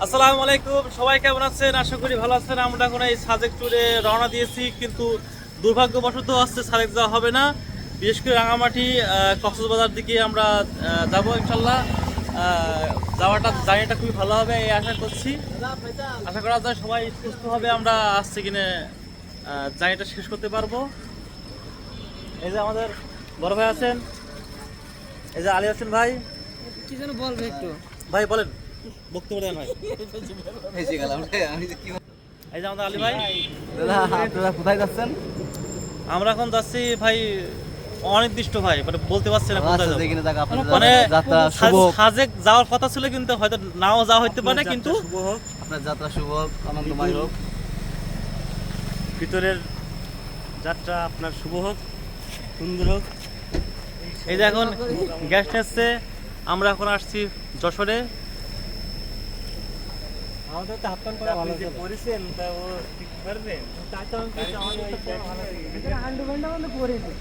আসসালামু আলাইকুম, সবাই কেমন আছেন? আশা করি ভালো আছেন। আমরা এখন এই সাজেক ট্যুরে রওনা দিয়েছি, কিন্তু দুর্ভাগ্যবশত আজকে সাজেক যাওয়া হবে না। বিশেষ করে রাঙামাটি কক্সবাজার দিকে আমরা যাব ইনশাল্লাহ। যাওয়াটা জার্নিটা খুবই ভালো হবে এই আশা করছি। আশা করা যায় সবাই সুস্থভাবে আমরা আসছে কিনে জার্নিটা শেষ করতে পারবো। এই যে আমাদের বড় ভাই আছেন, এই যে আলী হোসেন ভাই। কি যেন বলবে একটু ভাই বলেন, বক্তব্য দেন ভাই। এসে গেলাম রে, আমি যে কি এই যে আমাদের আলী ভাই। দাদা আপনারা কোথায় যাচ্ছেন? আমরা এখন যাচ্ছি ভাই অনির্দিষ্ট ভাই, মানে বলতে পারছি না কোথায় আচ্ছা, যাবো। যেখানে থাকা আপনাদের মানে যাত্রা শুভ হোক। সাজেক যাওয়ার কথা ছিল, কিন্তু হয়তো নাও যাওয়া হইতে পারে, কিন্তু আপনার যাত্রা শুভ হোক, আনন্দময় হোক। ভিতরের যাত্রা আপনার শুভ হোক, সুন্দর হোক। এই যে এখন গ্যাস নিচ্ছে, আমরা এখন আসছি যশোরে। আমাদের তো হাতপান করা ভালো আছে, পরিছেন তা ও ঠিক পারবেন, তাই তো আমি বলছি আমাদের তো পরা ভালো আছে। হান্ডু ঘন্টা মানে পড়েছে